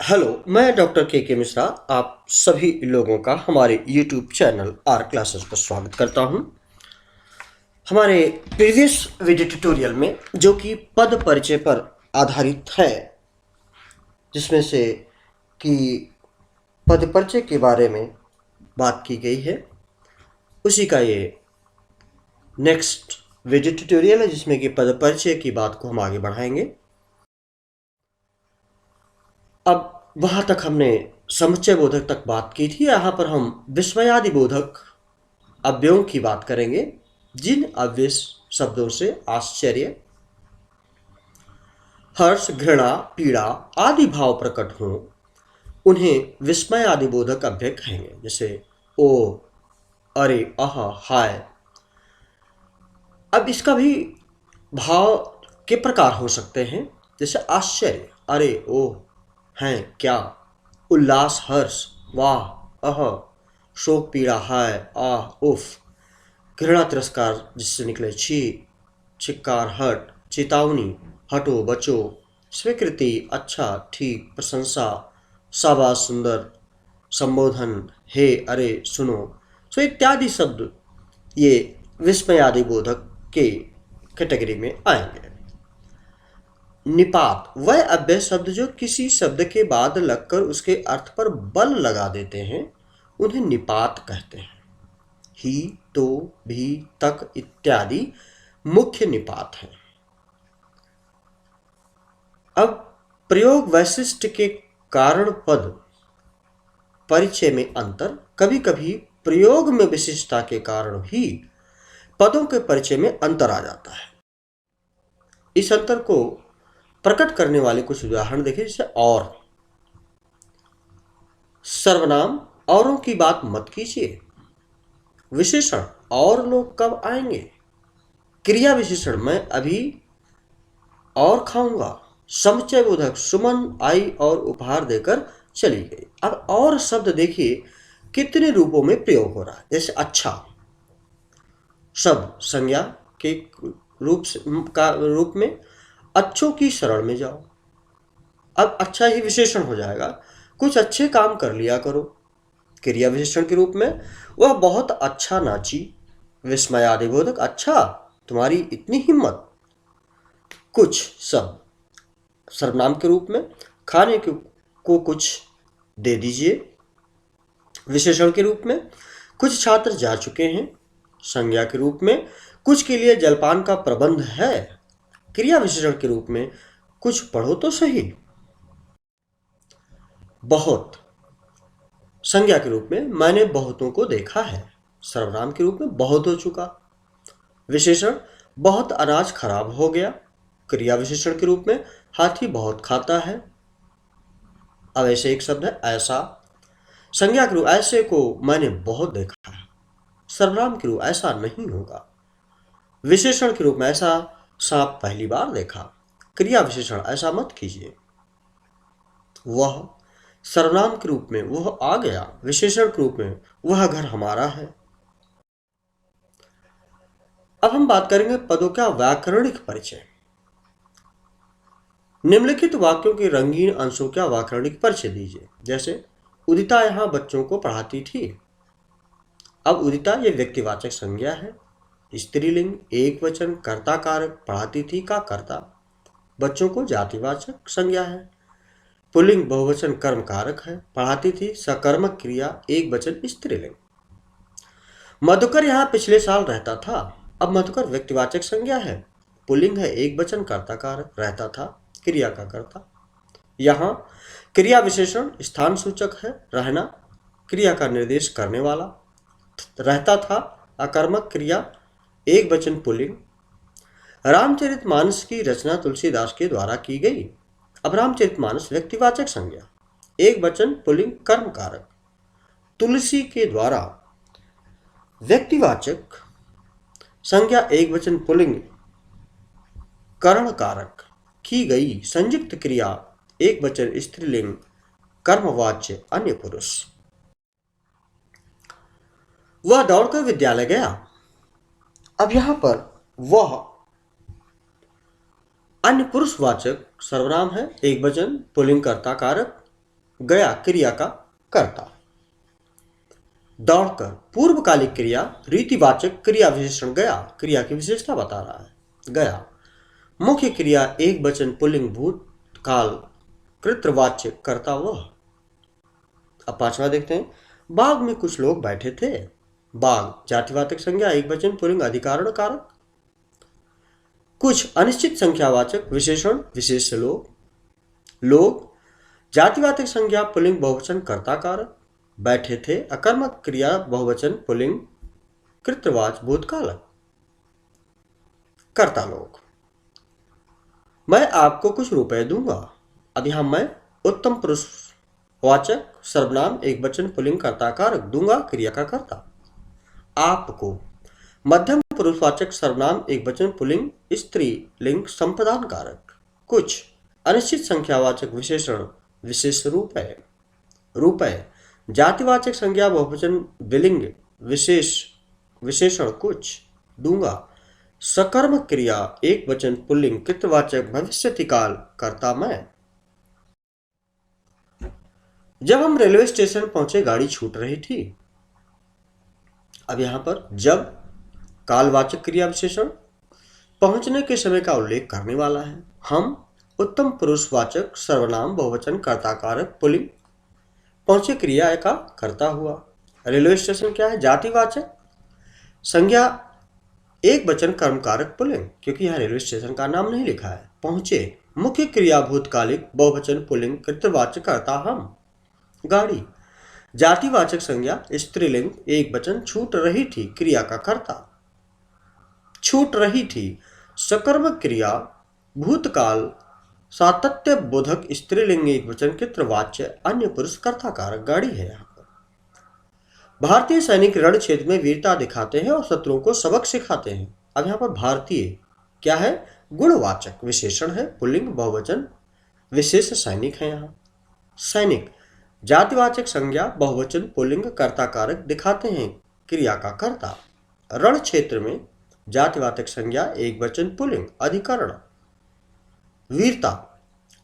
Hello, मैं doctor के मिश्रा आप सभी लोगों का हमारे यूट्यूब चैनल आर क्लासेस पर स्वागत करता हूं। हमारे प्रीवियस वीडियो ट्यूटोरियल में जो कि पद परिचय पर आधारित है, जिसमें से कि पद परिचय के बारे में बात की गई है, उसी का ये नेक्स्ट वीडियो ट्यूटोरियल है, जिसमें कि पद परिचय की बात को हम आगे बढ़ाएंगे। अब वहाँ तक हमने समुच्चय बोधक तक बात की थी। यहाँ पर हम विस्मयादि बोधक अव्ययों की बात करेंगे, जिन अव्यय शब्दों से आश्चर्य, हर्ष, घृणा, पीड़ा आदि भाव प्रकट हों, उन्हें विस्मय आदि बोधक अव्यय कहेंगे। जैसे ओ, अरे, अह, हाय। अब इसका भी भाव के प्रकार हो सकते हैं, जैसे आश्चर्य, अरे, ओ, हैं, क्या, उल्लास, हर्ष, वाह, अह, शोक, पीड़ा, हाय, आह, उफ, घृणा, तिरस्कार जिससे निकले छी, छिक्कार, हट, चेतावनी, हटो, बचो, स्वीकृति, अच्छा, ठीक, प्रशंसा, शाबाश, सुंदर, संबोधन, हे, अरे, सुनो, सो इत्यादि शब्द ये विस्मयादि बोधक के कैटेगरी में आएंगे। निपात वह अव्यय शब्द जो किसी शब्द के बाद लगकर उसके अर्थ पर बल लगा देते हैं, उन्हें निपात कहते हैं। ही, तो, भी, तक इत्यादि मुख्य निपात हैं। अब प्रयोग वैशिष्ट के कारण पद परिचय में अंतर, कभी कभी प्रयोग में विशिष्टता के कारण भी पदों के परिचय में अंतर आ जाता है। इस अंतर को प्रकट करने वाले कुछ उदाहरण देखिए। जैसे और, सर्वनाम औरों की बात मत कीजिए। विशेषण और लोग कब आएंगे। क्रिया विशेषण मैं अभी और खाऊंगा। समुच्चय बोधक सुमन आई और उपहार देकर चली गई। अब और शब्द देखिए कितने रूपों में प्रयोग हो रहा है। जैसे अच्छा शब्द संज्ञा के रूप में अच्छों की शरण में जाओ। अब अच्छा ही विशेषण हो जाएगा, कुछ अच्छे काम कर लिया करो। क्रिया विशेषण के रूप में वह बहुत अच्छा नाची। विस्मयादि बोधक अच्छा तुम्हारी इतनी हिम्मत। कुछ शब्द सर्वनाम के रूप में खाने को कुछ दे दीजिए। विशेषण के रूप में कुछ छात्र जा चुके हैं। संज्ञा के रूप में कुछ के लिए जलपान का प्रबंध है। क्रिया विशेषण के रूप में कुछ पढ़ो तो सही। बहुत संज्ञा के रूप में मैंने बहुतों को देखा है। सर्वनाम के रूप में बहुत हो चुका। विशेषण बहुत अनाज खराब हो गया। क्रिया विशेषण के रूप में हाथी बहुत खाता है। अब ऐसे एक शब्द है ऐसा। संज्ञा के रूप ऐसे को मैंने बहुत देखा है। सर्वनाम के रूप ऐसा नहीं होगा। विशेषण के रूप में ऐसा सांप पहली बार देखा। क्रिया विशेषण ऐसा मत कीजिए। वह सर्वनाम के रूप में वह आ गया। विशेषण के रूप में वह घर हमारा है। अब हम बात करेंगे पदों का व्याकरणिक परिचय। निम्नलिखित वाक्यों के रंगीन अंशों का व्याकरणिक परिचय दीजिए। जैसे उदिता यहां बच्चों को पढ़ाती थी। अब उदिता ये व्यक्तिवाचक संज्ञा है। स्त्रीलिंग एक वचन कर्ता कारक, पढ़ाती थी का कर्ता। बच्चों को जातिवाचक संज्ञा है। पुल्लिंग बहुवचन कर्म कारक है। पढ़ाती थी सकर्मक क्रिया एक वचन स्त्रीलिंग। मधुकर यहाँ पिछले साल रहता था। अब मधुकर व्यक्तिवाचक संज्ञा है। पुल्लिंग है एक वचन कर्ता कारक, रहता था क्रिया का कर्ता। यहाँ क्रिया विशेषण स्थान सूचक है। रहना क्रिया का निर्देश करने वाला। रहता था अकर्मक क्रिया एक वचन पुल्लिंग। रामचरितमानस की रचना तुलसीदास के द्वारा की गई। अब रामचरितमानस व्यक्तिवाचक संज्ञा एक वचन पुल्लिंग कर्म कारक। तुलसी के द्वारा व्यक्तिवाचक संज्ञा एक वचन पुल्लिंग कर्ण कारक की गई। संयुक्त क्रिया एक वचन स्त्रीलिंग कर्मवाच्य अन्य पुरुष। वह दौड़कर विद्यालय गया। अब यहां पर वह अन्य पुरुषवाचक सर्वनाम है एक वचन पुल्लिंग कर्ता कारक। गया क्रिया का कर्ता। दौड़कर पूर्वकालिक क्रिया रीतिवाचक क्रिया विशेषण गया क्रिया की विशेषता बता रहा है। गया मुख्य क्रिया एक वचन पुल्लिंग भूतकाल कृतवाच्य कर्ता वह। अब पांचवा देखते हैं। बाग में कुछ लोग बैठे थे। बाग जातिवाचक संज्ञा एक वचन पुल्लिंग अधिकरण कारक। कुछ अनिश्चित संख्यावाचक विशेषण विशेष लोग। लोग जातिवाचक संज्ञा पुल्लिंग बहुवचन कर्ता कारक। बैठे थे अकर्मक क्रिया बहुवचन पुल्लिंग कृतवाच भूतकालक कर्ता लोग। मैं आपको कुछ रुपए दूंगा। अब यहां मैं उत्तम पुरुष वाचक सर्वनाम एक वचन पुल्लिंग कर्ता कारक दूंगा क्रिया का कर्ता। आपको मध्यम पुरुषवाचक सर्वनाम एक वचन पुल्लिंग स्त्रीलिंग संप्रदान कारक। कुछ अनिश्चित संख्यावाचक विशेषण विशेष रुपए। रुपए जातिवाचक संज्ञा बहुवचन विलिंग विशेष विशेषण कुछ दूंगा। सकर्मक क्रिया एक वचन पुल्लिंग कृतवाचक भविष्यति काल कर्ता मैं। जब हम रेलवे स्टेशन पहुंचे गाड़ी छूट रही थी। अब यहां पर जब कालवाचक क्रिया विशेषण पहुंचने के समय का उल्लेख करने वाला है। हम उत्तम पुरुषवाचक सर्वनाम बहुवचन कर्ता कारक पुल्लिंग पहुंचे क्रिया का कर्ता हुआ। रेलवे स्टेशन क्या है? जातिवाचक संज्ञा एक वचन कर्म कारक पुल्लिंग क्योंकि यहां रेलवे स्टेशन का नाम नहीं लिखा है। पहुंचे मुख्य क्रिया भूतकालिक बहुवचन पुल्लिंग कृतवाचक कर्ता हम। गाड़ी जातिवाचक संज्ञा स्त्रीलिंग एक वचन छूट रही थी क्रिया का कर्ता। छूट रही थी सकर्मक क्रिया भूतकाल सातत्य बोधक स्त्रीलिंग एक वचन कृतवाच्य अन्य पुरुष कर्ता कारक गाड़ी है। यहाँ पर भारतीय सैनिक रण क्षेत्र में वीरता दिखाते हैं और शत्रुओं को सबक सिखाते हैं। अब यहाँ पर भारतीय क्या है? गुणवाचक विशेषण है पुल्लिंग बहुवचन विशेष सैनिक है। यहाँ सैनिक जातिवाचक संज्ञा बहुवचन पुल्लिंग कर्ता कारक दिखाते हैं क्रिया का कर्ता। रण क्षेत्र में जातिवाचक संज्ञा एक वचन पुल्लिंग अधिकरण। वीरता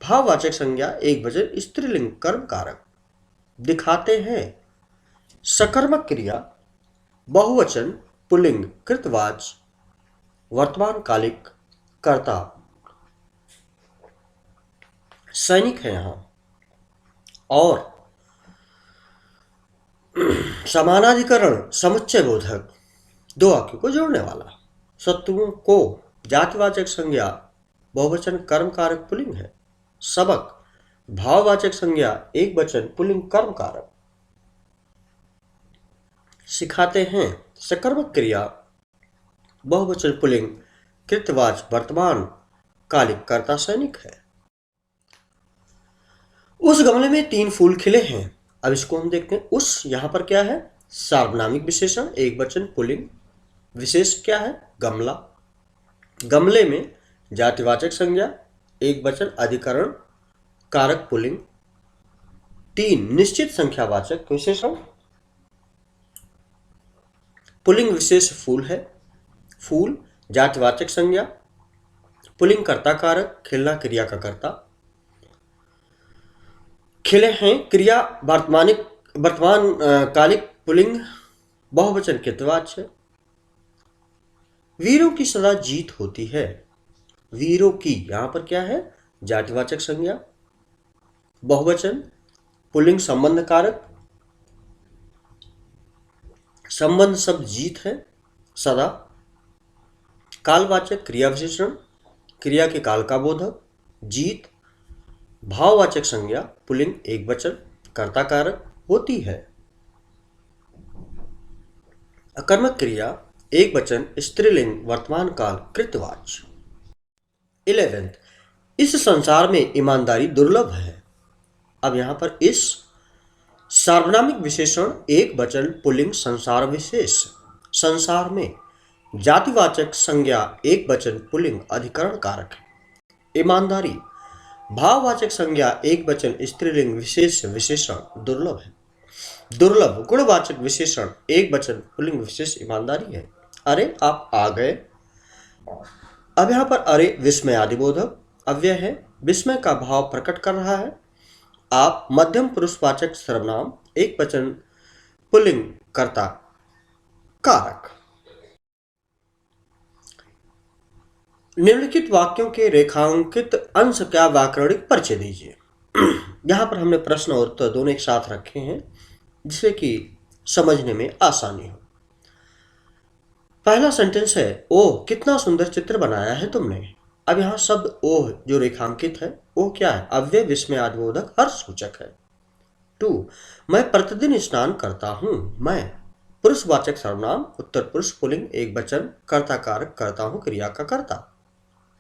भाववाचक संज्ञा एक वचन स्त्रीलिंग कर्म कारक दिखाते हैं। सकर्मक क्रिया बहुवचन पुल्लिंग कृतवाच वर्तमान कालिक कर्ता सैनिक है यहाँ। और समानाधिकरण समुच्चय बोधक दो वाक्यों को जोड़ने वाला। शत्रुओं को जातिवाचक संज्ञा बहुवचन कर्म कारक पुल्लिंग है। सबक भाववाचक संज्ञा एक वचन पुल्लिंग कर्म कारक सिखाते हैं। सकर्मक क्रिया बहुवचन पुल्लिंग कृतवाच वर्तमान कालिक कर्ता सैनिक है। उस गमले में 3 फूल खिले हैं। अब इसको हम देखते हैं। उस यहां पर क्या है? सार्वनामिक विशेषण एक वचन पुल्लिंग विशेष क्या है? गमला। गमले में जातिवाचक संज्ञा एक वचन अधिकरण कारक पुल्लिंग। 3 निश्चित संख्यावाचक विशेषण पुल्लिंग विशेष फूल है। फूल जातिवाचक संज्ञा पुल्लिंग कर्ता कारक खिलना क्रिया का कर्ता। खिले हैं क्रिया वर्तमान कालिक पुल्लिंग बहुवचन कृतवाच्य। वीरों की सदा जीत होती है। वीरों की यहां पर क्या है? जातिवाचक संज्ञा बहुवचन पुल्लिंग संबंध कारक। संबंध शब्द जीत है सदा। कालवाचक क्रिया विशेषण क्रिया के काल का बोधक जीत। भाववाचक संज्ञा पुल्लिंग एक वचन कर्ता कारक होती है। अकर्मक क्रिया एक वचन स्त्रीलिंग वर्तमान काल कृतवाच। 11th इस संसार में ईमानदारी दुर्लभ है। अब यहां पर इस सार्वनामिक विशेषण एक वचन पुल्लिंग संसार विशेष। संसार में जातिवाचक संज्ञा एक वचन पुल्लिंग अधिकरण कारक है। ईमानदारी भाववाचक संज्ञा एक वचन स्त्रीलिंग विशेष विशेषण दुर्लभ है। दुर्लभ गुणवाचक विशेषण एक वचन पुल्लिंग विशेष ईमानदारी है। अरे आप आ गए। अब यहां पर अरे विस्मय आदिबोधक अव्यय है। विस्मय का भाव प्रकट कर रहा है। आप मध्यम पुरुषवाचक सर्वनाम एक वचन पुल्लिंग कर्ता कारक। निम्नलिखित वाक्यों के रेखांकित अंश का व्याकरणिक परिचय दीजिए। यहां पर हमने प्रश्न और उत्तर दोनों एक साथ रखे हैं जिससे कि समझने में आसानी हो। पहला सेंटेंस है, ओह कितना सुंदर चित्र बनाया है तुमने। अब यहां शब्द ओह जो रेखांकित है, ओह क्या है? अव्यय विस्मयादिबोधक हर्ष सूचक है। 2, मैं प्रतिदिन स्नान करता हूं। मैं पुरुषवाचक सर्वनाम उत्तर पुरुष पुल्लिंग एक वचन कर्ता कारक करता हूं क्रिया का कर्ता।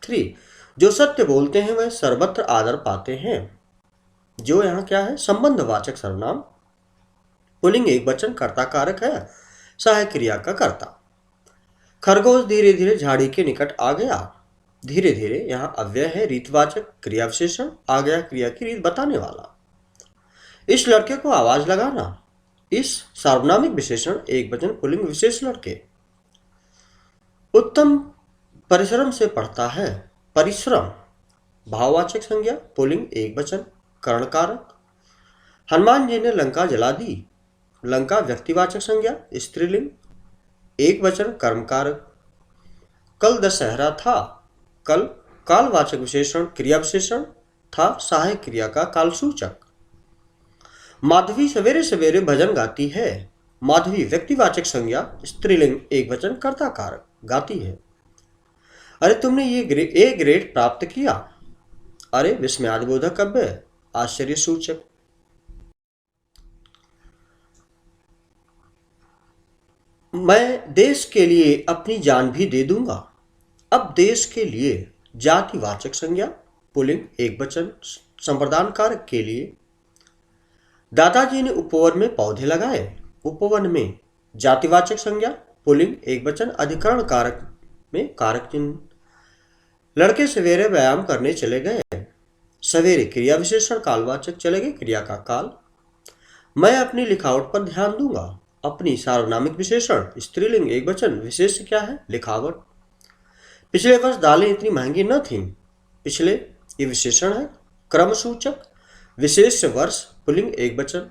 3, जो सत्य बोलते हैं वह सर्वत्र आदर पाते हैं। जो यहाँ क्या है? संबंधवाचक सर्वनाम पुल्लिंग एक वचन कर्ता कारक है सहायक क्रिया का कर्ता। खरगोश धीरे धीरे झाड़ी के निकट आ गया। धीरे धीरे यहाँ अव्यय है रीतवाचक क्रिया विशेषण आ गया क्रिया की रीत बताने वाला। इस लड़के को आवाज लगाना। इस सार्वनामिक विशेषण एक वचन पुल्लिंग विशेष लड़के। उत्तम परिश्रम से पढ़ता है। परिश्रम भाववाचक संज्ञा पुल्लिंग एक वचन कर्ण कारक। हनुमान जी ने लंका जला दी। लंका व्यक्तिवाचक संज्ञा स्त्रीलिंग एक वचन कर्म कारक। कल दशहरा था। कल कालवाचक विशेषण क्रिया विशेषण था सहायक क्रिया का कालसूचक। माधवी सवेरे सवेरे भजन गाती है। माधवी व्यक्तिवाचक संज्ञा स्त्रीलिंग एक वचन कर्ता कारक गाती है। अरे तुमने ये ए ग्रेड प्राप्त किया। अरे विस्मयादिबोधक अव्यय आश्चर्य सूचक। मैं देश के लिए अपनी जान भी दे दूंगा। अब देश के लिए जातिवाचक संज्ञा पुल्लिंग एक वचन संप्रदान कारक के लिए। दादाजी ने उपवन में पौधे लगाए। उपवन में जातिवाचक संज्ञा पुल्लिंग एक वचन अधिकरण कारक में कारक चिन्ह। लड़के सवेरे व्यायाम करने चले गए। सवेरे क्रिया विशेषण कालवाचक चले गए क्रिया का काल। मैं अपनी लिखावट पर ध्यान दूंगा। अपनी सार्वनामिक विशेषण स्त्रीलिंग एक वचन विशेष क्या है? लिखावट। पिछले वर्ष दालें इतनी महंगी न थीं। पिछले ये विशेषण है क्रम सूचक विशेष वर्ष पुल्लिंग एक वचन।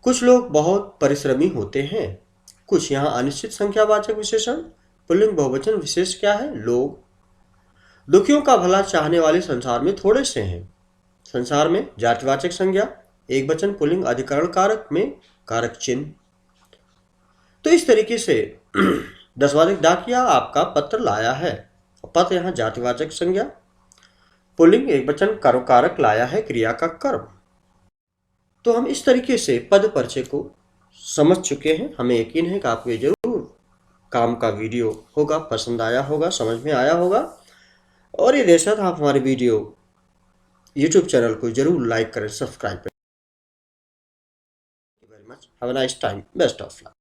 कुछ लोग बहुत परिश्रमी होते हैं। कुछ यहाँ अनिश्चित संख्यावाचक विशेषण पुल्लिंग बहुवचन विशेष क्या है? लोग। दुखियों का भला चाहने वाले संसार में थोड़े से हैं। संसार में जातिवाचक संज्ञा एक वचन पुल्लिंग अधिकरण कारक में कारक चिन्ह। तो इस तरीके से 10वां डाकिया आपका पत्र लाया है। पत्र यहाँ जातिवाचक संज्ञा पुल्लिंग एक वचन कर्म कारक लाया है क्रिया का कर्म। तो हम इस तरीके से पद परिचय को समझ चुके हैं। हमें यकीन है कि आपको ये जरूर काम का वीडियो होगा, पसंद आया होगा, समझ में आया होगा। और ये जैसा था आप हमारे वीडियो यूट्यूब चैनल को जरूर लाइक करें, सब्सक्राइब करें। Very much, have a nice time, best of luck.